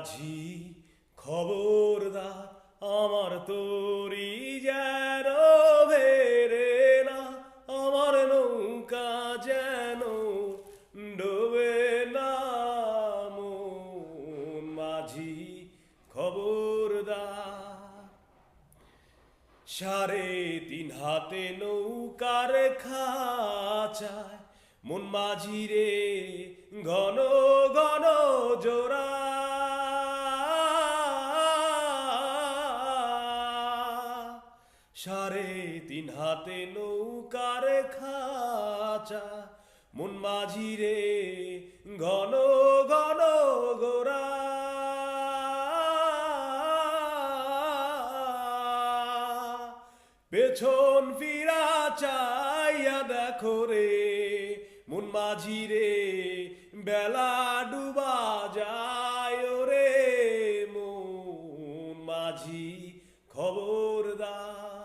মাঝি খবরদার আমার তরি যেন ভেরে না, আমার নৌকা যেন ডোবে না। মন মাঝি খবরদার, 3.5 হাতে নৌকার খাঁচায় মন মাঝি রে ঘন ঘন জোড়া। 3.5 হাতে নৌকার খাঁচা মন মাঝি রে ঘন ঘন গোরা। পেছন ফিরা চাইয়া দেখো রে মন মাঝি রে, বেলা ডুবা যায় রে। মন মাঝি খবরদার।